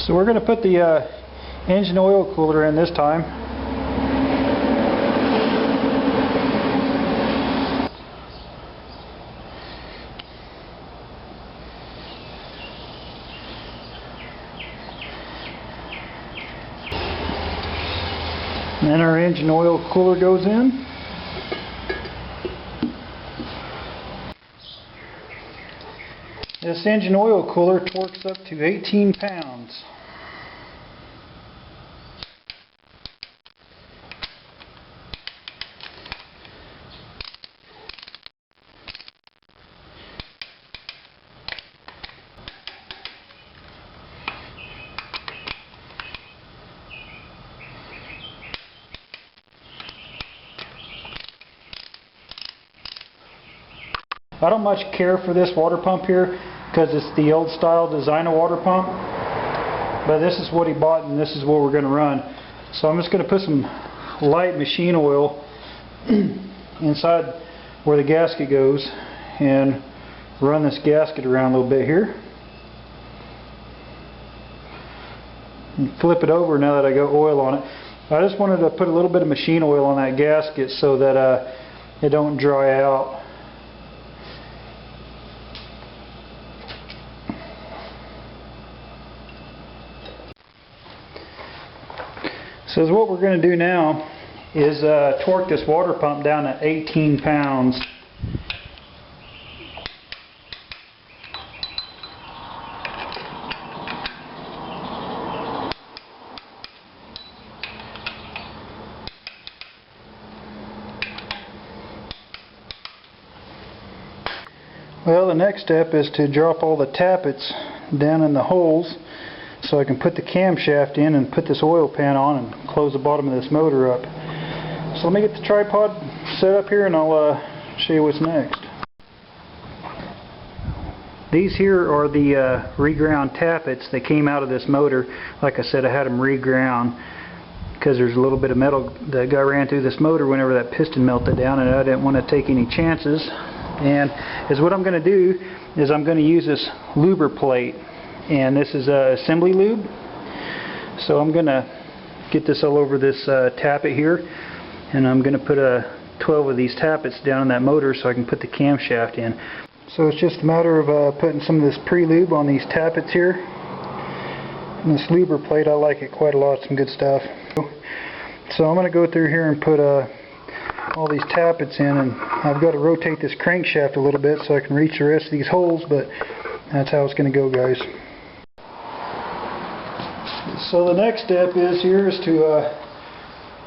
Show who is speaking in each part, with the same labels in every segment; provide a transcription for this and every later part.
Speaker 1: So we're going to put the engine oil cooler in this time. And then our engine oil cooler goes in. This engine oil cooler torques up to 18 pounds. I don't much care for this water pump here because it's the old style designer water pump, but this is what he bought and this is what we're going to run. So I'm just going to put some light machine oil inside where the gasket goes and run this gasket around a little bit here and flip it over now that I got oil on it. I just wanted to put a little bit of machine oil on that gasket so that it don't dry out. So what we're going to do now is torque this water pump down to 18 pounds. Well, the next step is to drop all the tappets down in the holes so I can put the camshaft in and put this oil pan on and close the bottom of this motor up. So let me get the tripod set up here and I'll show you what's next. These here are the reground tappets that came out of this motor. Like I said, I had them reground because there's a little bit of metal that ran through this motor whenever that piston melted down, and I didn't want to take any chances. And what I'm going to do is I'm going to use this luber plate. And this is assembly lube, so I'm going to get this all over this tappet here, and I'm going to put 12 of these tappets down in that motor so I can put the camshaft in. So it's just a matter of putting some of this pre-lube on these tappets here. And this luber plate, I like it quite a lot, some good stuff. So I'm going to go through here and put all these tappets in, and I've got to rotate this crankshaft a little bit so I can reach the rest of these holes, but that's how it's going to go, guys. So the next step is to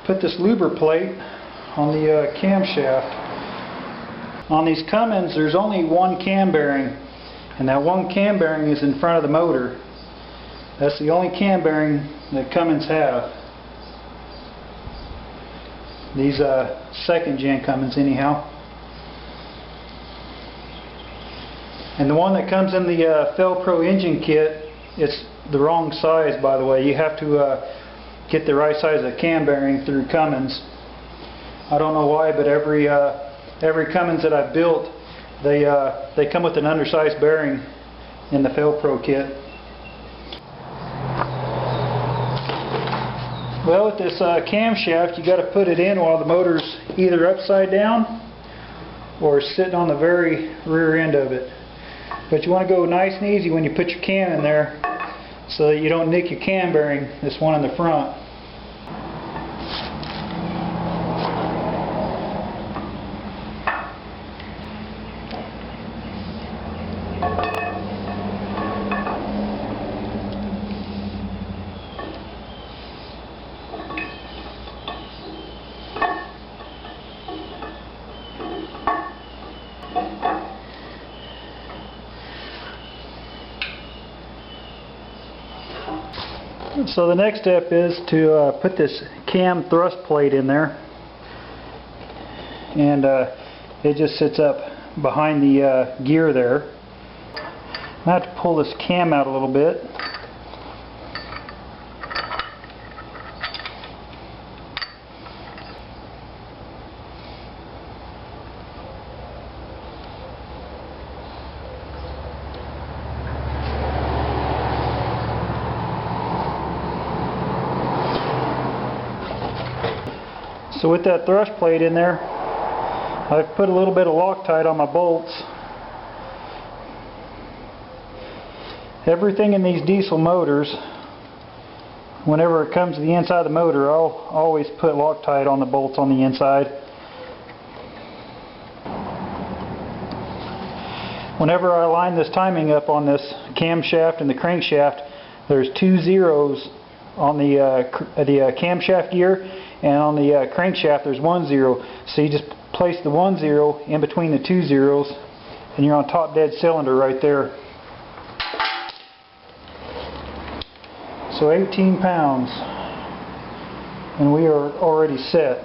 Speaker 1: put this luber plate on the camshaft. On these Cummins, there's only one cam bearing, and that one cam bearing is in front of the motor. That's the only cam bearing that Cummins have. These second gen Cummins anyhow. And the one that comes in the Fel-Pro engine kit, it's the wrong size, by the way. You have to get the right size of cam bearing through Cummins. I don't know why, but every Cummins that I've built, they come with an undersized bearing in the Fel-Pro kit. Well, with this camshaft, you got to put it in while the motor's either upside down or sitting on the very rear end of it. But you want to go nice and easy when you put your cam in there so that you don't nick your cam bearing, this one in the front. So the next step is to put this cam thrust plate in there, and it just sits up behind the gear there. I have to pull this cam out a little bit. So with that thrust plate in there, I've put a little bit of Loctite on my bolts. Everything in these diesel motors, whenever it comes to the inside of the motor, I'll always put Loctite on the bolts on the inside. Whenever I line this timing up on this camshaft and the crankshaft, there's 2 zeros on the camshaft gear, and on the crankshaft there's 1 zero. So you just place the 1 zero in between the 2 zeros and you're on top dead cylinder right there. So 18 pounds and we are already set.